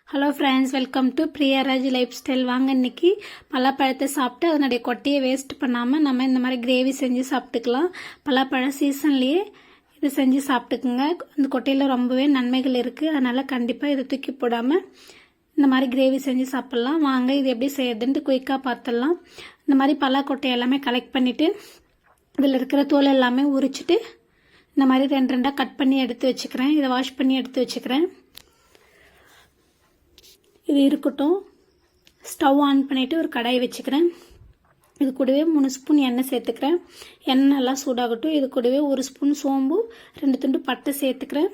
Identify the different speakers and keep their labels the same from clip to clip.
Speaker 1: Hello friends, welcome to Priyaraj life style. வாங்க இன்னைக்கு பலாப்பழத்தை சாப்பிட்டு அதனுடைய கொட்டையை வேஸ்ட் பண்ணாமல் நம்ம இந்த மாதிரி கிரேவி செஞ்சு சாப்பிட்டுக்கலாம். பலாப்பழ சீசன்லேயே இது செஞ்சு சாப்பிட்டுக்குங்க. அந்த கொட்டையில் ரொம்பவே நன்மைகள் இருக்குது. அதனால் கண்டிப்பாக இதை தூக்கி போடாமல் இந்த மாதிரி கிரேவி செஞ்சு சாப்பிட்லாம். வாங்க இது எப்படி செய்யறதுன்ட்டு குயிக்காக பார்த்துடலாம். இந்த மாதிரி பலா கொட்டை எல்லாமே கலெக்ட் பண்ணிவிட்டு இதில் இருக்கிற தோல் எல்லாமே உரிச்சிட்டு இந்த மாதிரி ரெண்டு ரெண்டாக கட் பண்ணி எடுத்து வச்சுக்கிறேன். இதை வாஷ் பண்ணி எடுத்து வச்சுக்கிறேன். இது இருக்கட்டும். ஸ்டவ் ஆன் பண்ணிவிட்டு ஒரு கடாய் வச்சுக்கிறேன். இது கூடவே 3 ஸ்பூன் எண்ணெய் சேர்த்துக்கிறேன். எண்ணெய் நல்லா சூடாகட்டும். இது கூடவே 1 ஸ்பூன் சோம்பு, 2 துண்டு பட்டை சேர்த்துக்கிறேன்.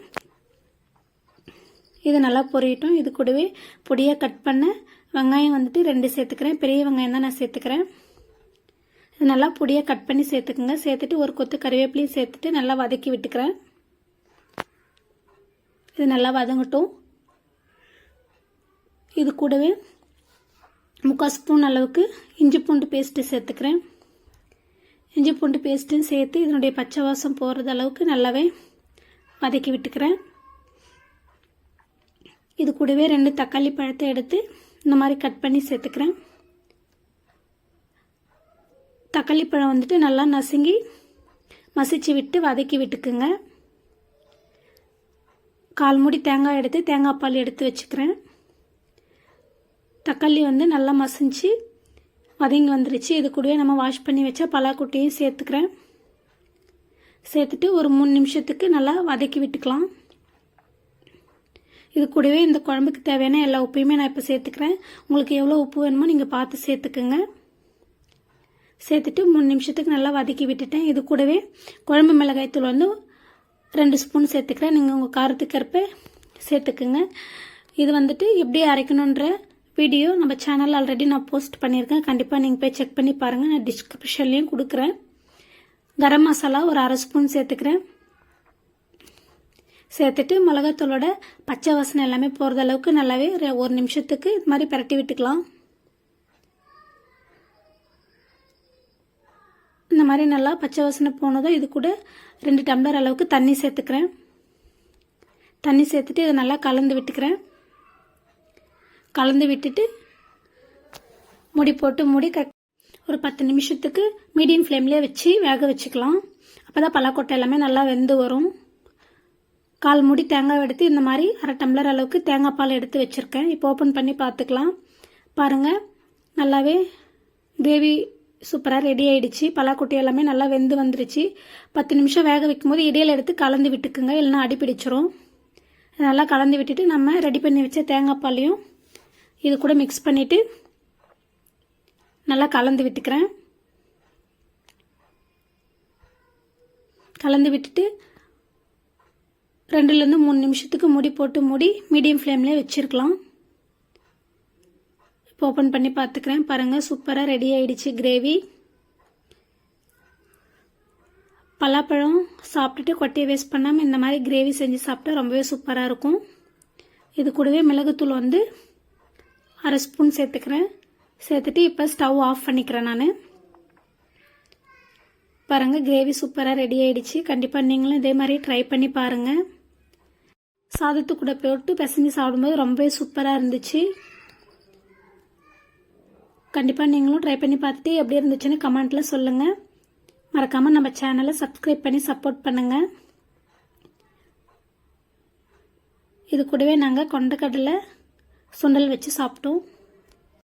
Speaker 1: இது நல்லா பொரியட்டும். இது கூடவே பொடியாக கட் பண்ண வெங்காயம் 2 சேர்த்துக்கிறேன். பெரிய வெங்காயம் தான் நான் சேர்த்துக்கிறேன். இது நல்லா பொடியாக கட் பண்ணி சேர்த்துக்குங்க. சேர்த்துட்டு ஒரு கொத்து கறிவேப்பிலையும் சேர்த்துட்டு நல்லா வதக்கி விட்டுக்கிறேன். இது நல்லா வதங்கட்டும். இது கூடவே 3/4 ஸ்பூன் அளவுக்கு இஞ்சி பூண்டு பேஸ்ட்டு சேர்த்துக்கிறேன். இஞ்சி பூண்டு பேஸ்ட்டும் சேர்த்து இதனுடைய பச்சை வாசம் போகிறது அளவுக்கு நல்லாவே வதக்கி விட்டுக்கிறேன். இது கூடவே 2 தக்காளி பழத்தை எடுத்து இந்த மாதிரி கட் பண்ணி சேர்த்துக்கிறேன். தக்காளி பழம் நல்லா நசுங்கி மசிச்சு விட்டு வதக்கி விட்டுக்குங்க. 1/4 மூடி தேங்காய் எடுத்து தேங்காய் பால் எடுத்து வச்சுக்கிறேன். தக்காளி நல்லா மசிஞ்சு வதங்கி வந்துருச்சு. இது கூடவே நம்ம வாஷ் பண்ணி வச்ச பலாக்குட்டையும் சேர்த்துக்கிறேன். சேர்த்துட்டு ஒரு 3 நிமிஷத்துக்கு நல்லா வதக்கி விட்டுக்கலாம். இது கூடவே இந்த குழம்புக்கு தேவையான எல்லா உப்பையுமே நான் இப்போ சேர்த்துக்கிறேன். உங்களுக்கு எவ்வளோ உப்பு வேணுமோ நீங்கள் பார்த்து சேர்த்துக்குங்க. சேர்த்துட்டு 3 நிமிஷத்துக்கு நல்லா வதக்கி விட்டுட்டேன். இது கூடவே குழம்பு மிளகாய் தூள் 2 ஸ்பூன் சேர்த்துக்கிறேன். நீங்கள் உங்கள் காரத்துக்கு ஏற்ப சேர்த்துக்குங்க. இது எப்படி அரைக்கணுன்ற வீடியோ நம்ம சேனல் ஆல்ரெடி நான் போஸ்ட் பண்ணியிருக்கேன். கண்டிப்பாக நீங்கள் போய் செக் பண்ணி பாருங்கள். நான் டிஸ்கிரிப்ஷன்லேயும் கொடுக்குறேன். கரம் மசாலா ஒரு 1/2 ஸ்பூன் சேர்த்துக்கிறேன். சேர்த்துட்டு மிளகாத்தூளோட பச்சை வாசனை எல்லாமே போகிறது அளவுக்கு நல்லாவே 1 நிமிஷத்துக்கு இது மாதிரி பரட்டி விட்டுக்கலாம். இந்த மாதிரி நல்லா பச்சை வாசனை போனதும் இது கூட 2 டம்ளர் அளவுக்கு தண்ணி சேர்த்துக்கிறேன். தண்ணி சேர்த்துட்டு இதை நல்லா கலந்து விட்டுக்கிறேன். கலந்து விட்டுட்டு மூடி போட்டு ஒரு 10 நிமிஷத்துக்கு மீடியம் ஃப்ளேம்லேயே வச்சு வேக வச்சுக்கலாம். அப்போ தான் பலாக்கொட்டை எல்லாமே நல்லா வெந்து வரும். 1/4 மூடி தேங்காய் எடுத்து இந்த மாதிரி 1/2 டம்ளர் அளவுக்கு தேங்காய் பால் எடுத்து வச்சுருக்கேன். இப்போ ஓப்பன் பண்ணி பார்த்துக்கலாம். பாருங்கள், நல்லாவே கிரேவி சூப்பராக ரெடி ஆகிடுச்சு. பலாக்கொட்டை எல்லாமே நல்லா வெந்து வந்துருச்சு. 10 நிமிஷம் வேக வைக்கும்போது இடையில எடுத்து கலந்து விட்டுக்குங்க, இல்லைன்னா அடி பிடிச்சிரும். நல்லா கலந்து விட்டுட்டு நம்ம ரெடி பண்ணி வச்ச தேங்காய் பாலையும் இது கூட மிக்ஸ் பண்ணிவிட்டு நல்லா கலந்து விட்டுக்கிறேன். கலந்து விட்டுட்டு 2லேருந்து 3 நிமிஷத்துக்கு மூடி போட்டு மீடியம் ஃப்ளேம்லேயே வச்சுருக்கலாம். இப்போ ஓப்பன் பண்ணி பார்த்துக்கிறேன். பாருங்கள், சூப்பராக ரெடி ஆகிடுச்சு கிரேவி. பலாப்பழம் சாப்பிட்டுட்டு கொட்டையை வேஸ்ட் பண்ணாமல் இந்த மாதிரி கிரேவி செஞ்சு சாப்பிட்டா ரொம்பவே சூப்பராக இருக்கும். இது கூடவே மிளகுத்தூள் 1/2 ஸ்பூன் சேர்த்துக்கிறேன். சேர்த்துட்டு இப்போ ஸ்டவ் ஆஃப் பண்ணிக்கிறேன். நான் பாருங்கள், கிரேவி சூப்பராக ரெடி ஆகிடுச்சு. கண்டிப்பாக நீங்களும் இதே மாதிரி ட்ரை பண்ணி பாருங்கள். சாதத்து கூட போட்டு பிசைஞ்சு சாப்பிடும்போது ரொம்பவே சூப்பராக இருந்துச்சு. கண்டிப்பாக நீங்களும் ட்ரை பண்ணி பார்த்துட்டு எப்படி இருந்துச்சுன்னு கமெண்ட்டில் சொல்லுங்கள். மறக்காமல் நம்ம சேனலை சப்ஸ்கிரைப் பண்ணி சப்போர்ட் பண்ணுங்கள். இது கூடவே நாங்கள் கொண்டக்கடலை சுண்டல் வச்சு சாப்பிட்டோம்.